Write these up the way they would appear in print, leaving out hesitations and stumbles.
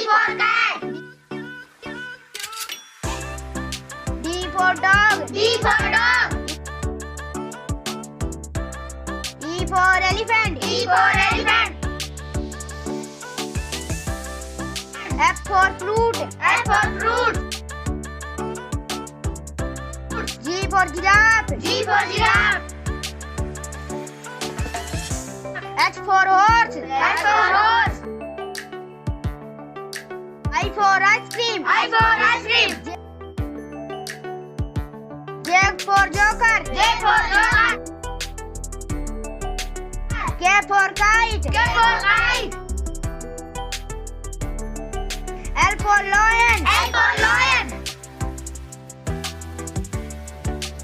for cat. D for dog. D for dog. E for elephant. E for elephant. F for fruit. F for fruit. G for giraffe. G for giraffe. H for horse. H for horse. I for ice cream. I for ice cream. J for joker. J for joker. K for kite. K for kite. L for lion. L for lion.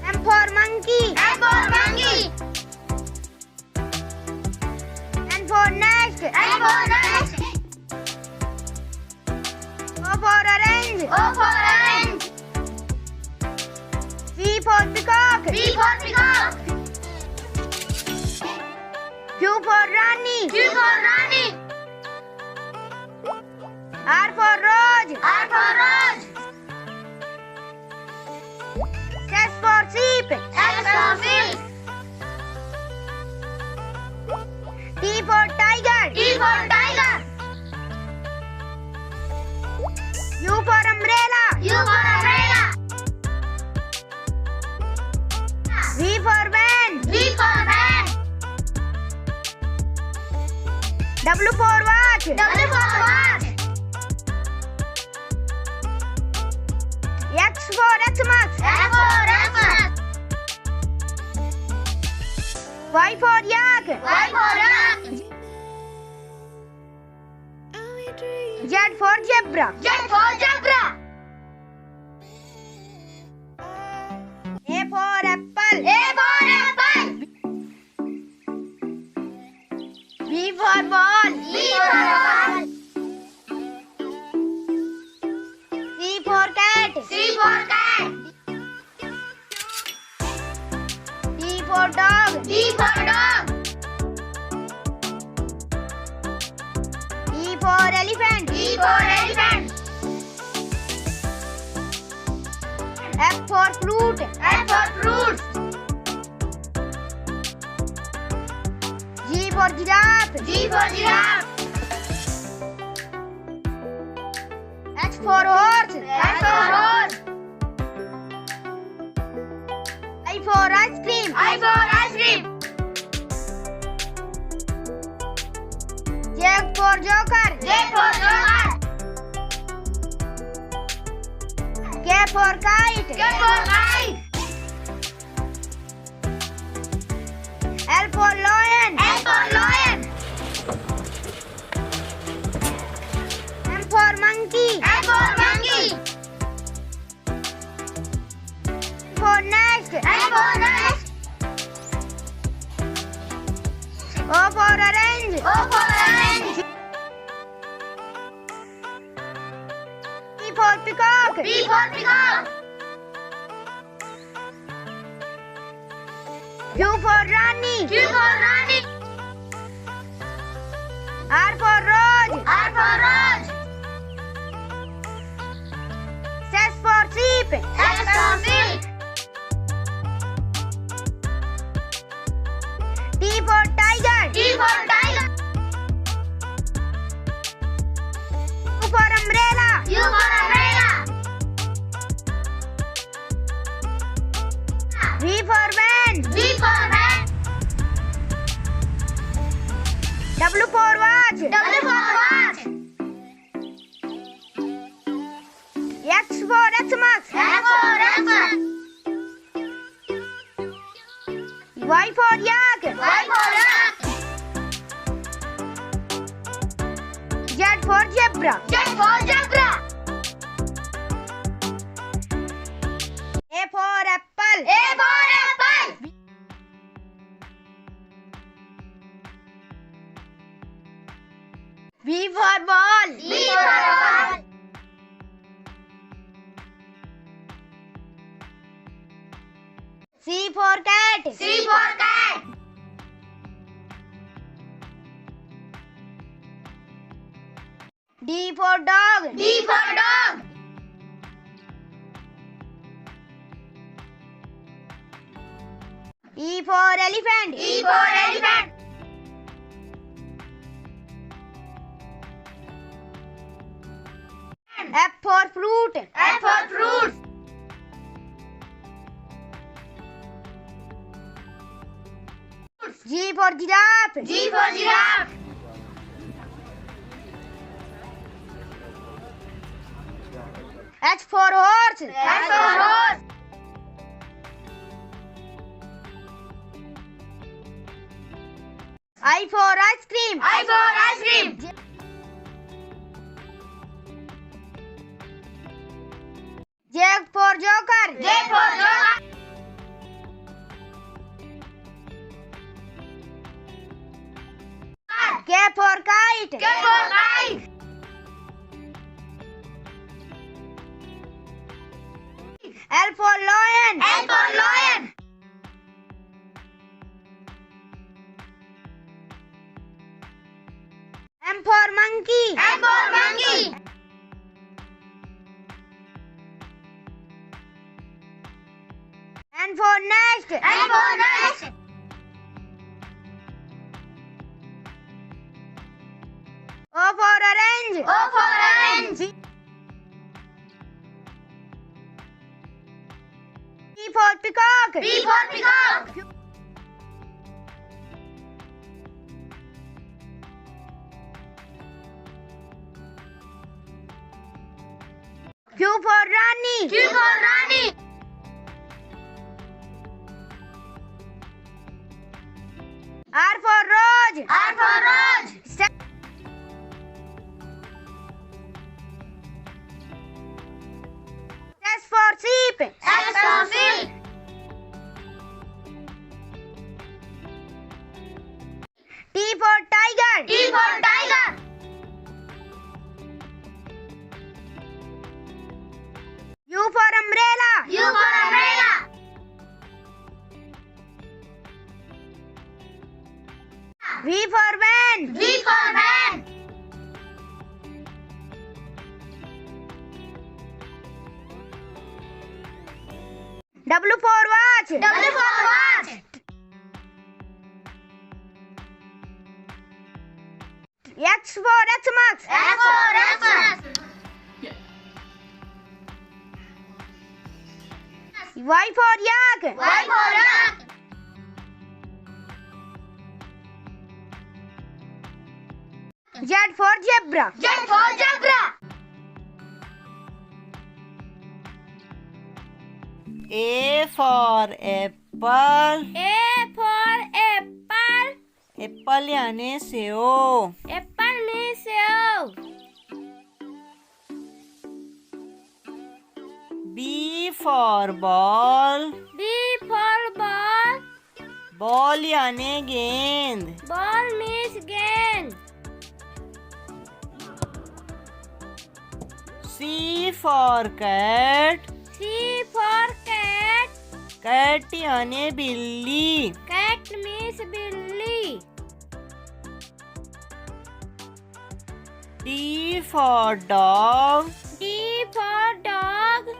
M for monkey. M for monkey. N for nest. N for nest. O for orange. O for orange. P for peacock. P for peacock. Q for Rani. Q for Rani. R for Rose. R for rose. S for sheep. S for sheep. T for tiger. T for tiger. U for umbrella. U for umbrella. V for van. V for van. W for watch. W for watch. X for Xmas. X for Xmas. Y for yak. Y for yak. Z for zebra. Z for zebra. A for apple. A for apple. B for ball. B for ball. C for cat. C for cat. D for dog. D for dog. E for elephant. E for elephant. F for fruit. F for fruit. G for giraffe. G for giraffe. H for horse. H for horse. I for ice cream. I for ice cream. J for joker. J for joker. K for kite. K for kite. L for lion. L for lion. M for monkey. M for monkey. N for nest. N for nest. O for orange. O for orange. P for peacock. P for peacock. Q for Rani. Q for Rani. R for rose. R for rose. S for sheep. S for sheep. T for tiger. T for tiger. U for umbrella. U for umbrella. V for van. V for van. W for watch. W for watch. X for Xmas. X for Xmas. Y for yak. Y for yak. Z for zebra. Z for zebra. A for apple. A for apple. B for ball. B for ball. C for cat. C for cat. D D for dog. D for dog. E for elephant. E for elephant. F for fruit. F for fruit. G for giraffe. G for giraffe. H for horse. H for horse. I for ice cream. I for ice cream. J for joker. J for joker. K for kite. K for kite. L for lion. L for lion. M for monkey. M for monkey. N for nest. N for nest. O for orange. O for orange. P for peacock. P for peacock. Q for Rani. Q for Rani. R for Rose. R for rose. S for sheep. S for sheep. T for tiger. T for tiger. U for umbrella. U for umbrella. V for van. V for van. W for watch. W for watch. X for Xmas. X for Xmas. Y for yak. Y for yak. Z for zebra. Z for zebra. A for apple. A for apple. Apple यानी सेव. Apple means सेव. B for ball. B for ball. Ball यानी गेंद. Ball means गेंद. C for cat. C for cat. Cat यानी बिल्ली. Cat means बिल्ली. D for dog. D for dog.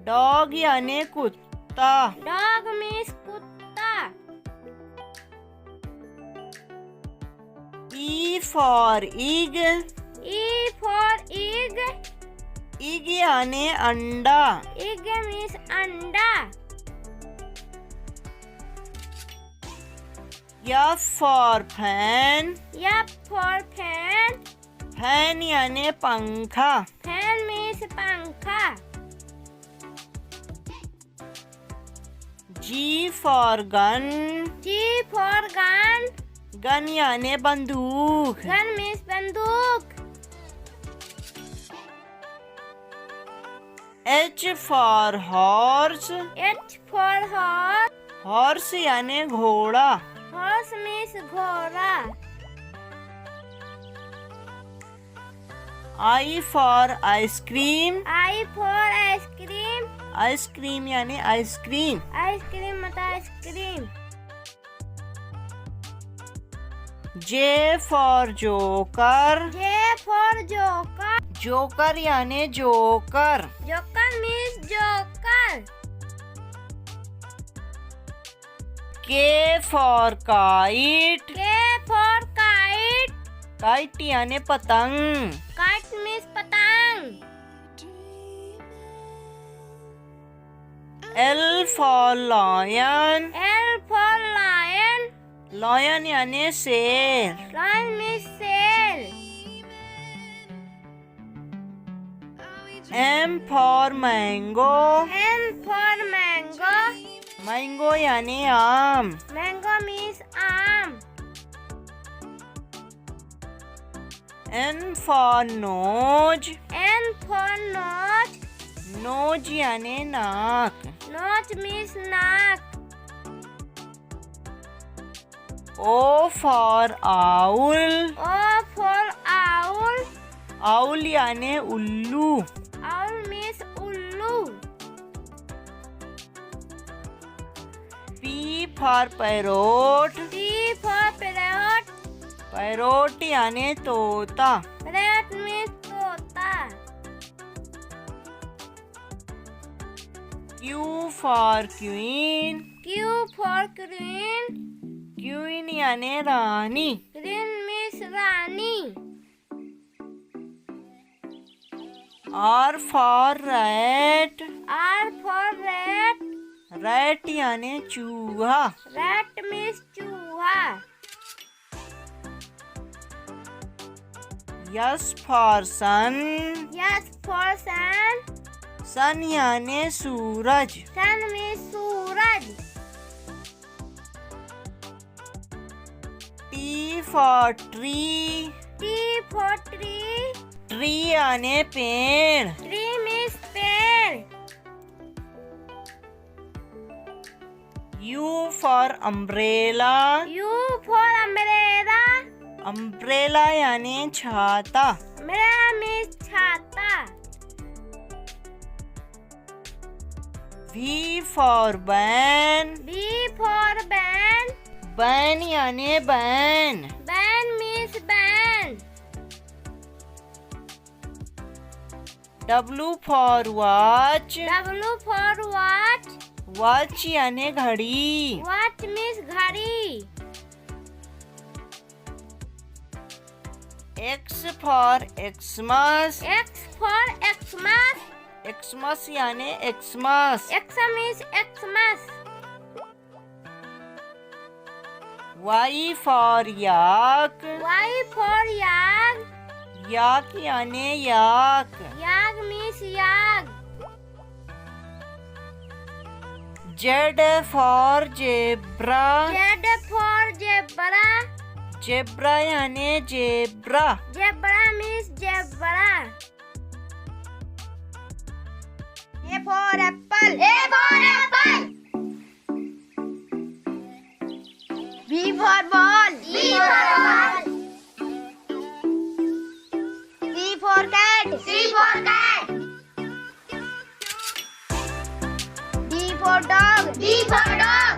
Dog यानी कुत्ता. Dog means कुत्ता. E for egg. E for egg. Egg यानी अंडा. Egg means अंडा. F for fan. F for fan. Fan यानी पंखा. Fan means पंखा. G for gun. G for gun. Gun यानी बंदूक. Gun means बंदूक. H for horse. H for horse. Horse यानी घोड़ा. Horse means घोड़ा. I for ice cream. I for ice cream. Ice cream यानी आइसक्रीम. Ice cream मतलब ice cream. J for joker. J for joker. Joker यानी joker. Joker means joker. K for kite. K for kite. Kite यानी पतंग. Kite means patang. L for lion. L for lion. Lion यानी शेर. Lion means sail. M for mango. M for mango. Mango यानी आम. Mango means arm. N for nose. N for nose. Nose यानी नाक. Nose means naak. O for owl. O for owl. Owl यानी उल्लू. Owl means ullu. P for parrot. P for parrot. Parrot यानी तोता. Parrot means tota. Q for queen. Q for queen. Queen यानी रानी. Queen means rani. R for rat. R for rat. Rat यानी चूहा. Rat means चूहा. S for sun. S for sun. Sun यानी सूरज. Sun means Suraj. T for tree. T for tree. Tree यानी पेड़. Tree means पेड़. U for umbrella. U for umbrella. Umbrella यानी छाता. Umbrella means छाता. V for van. B for ban. Ban यानी ban. Ban means ban. W for watch. W for watch. Watch यानी घड़ी. Watch means घड़ी. X for Xmas. X for Xmas. Xmas यानी Xmas. X means Xmas. Y for yak. Y for yak. Yak यानी yak. Yak means yak. Z for zebra. Z for zebra. Zebra यानी zebra. Zebra means zebra. A for apple. A for apple. B for ball. B for ball. C for cat. C for cat. D for dog. D for dog.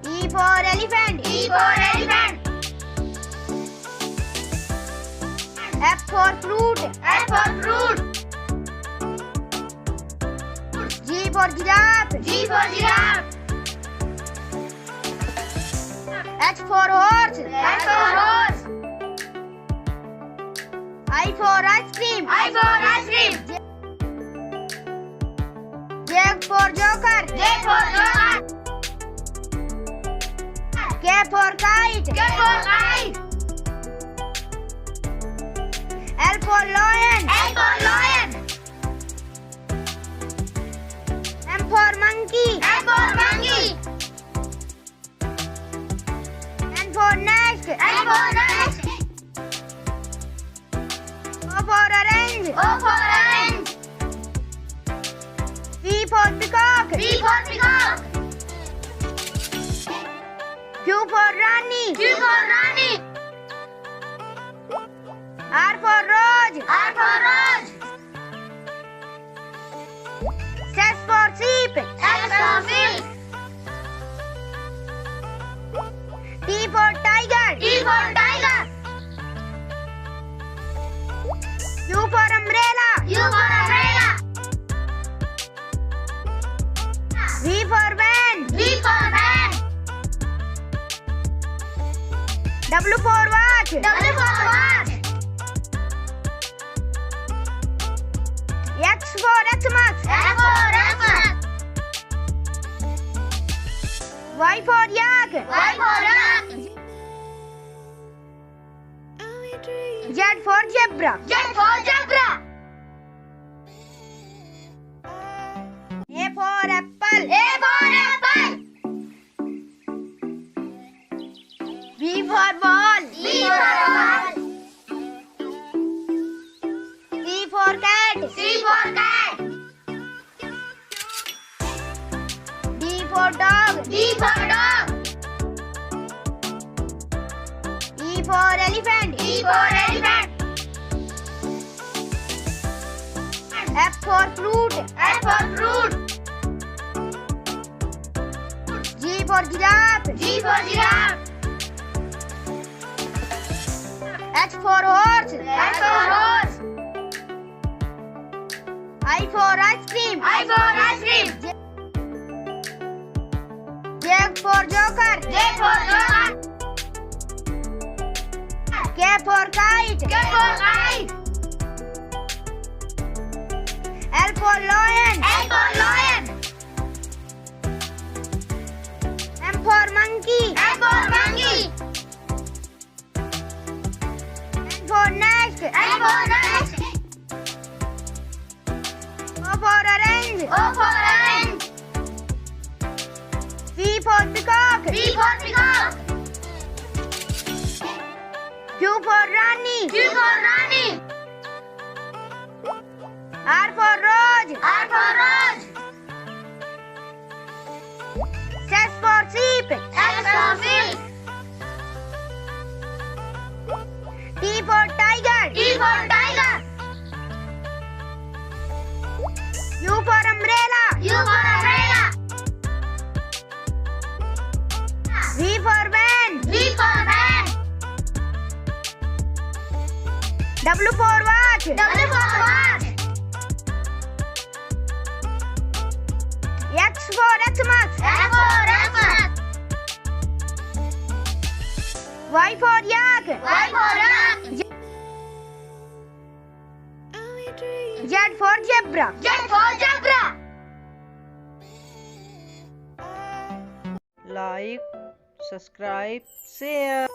E for elephant. E for elephant. F for fruit. F for fruit. G for giraffe. G for giraffe. H for horse. H for horse. I for ice cream. I for ice cream. J for joker. J for joker. K for kite. K for kite. L for lion. L for lion. M for monkey. M for monkey. N for nest. N for nest. O for orange. O for orange. P for peacock. P for peacock. Q for Rani. Q for Rani. R for rose. R for rose. S for sheep. S for sheep. T for tiger. T for tiger. W for watch. W for watch. X for Xmas. X for Xmas. Y for yak. Y for yak. Z for zebra. Z for zebra. A for apple. A for apple. B for ball. B for ball. C for cat. C for cat. D for dog. D for dog. E for elephant. E for elephant. F for fruit. F for fruit. G for giraffe. G for giraffe. H for horse. H for horse. I for ice cream. I for ice cream. J for joker. J for joker. K for kite. K for kite. L for lion. L for lion. M for monkey. M for monkey. N for nest. N for nest. O for orange. O for orange. P for peacock. P for peacock. Q for Rani. Q for Rani. R for Rose. R for rose. S for sheep. S for sheep. T for tiger. T for tiger. U for umbrella. U for umbrella. V for van. V for van. W for watch. W for watch. X for Xmas. X for Xmas. Y for yak. Y for yak. Z for zebra. Z for zebra. Like, subscribe, share.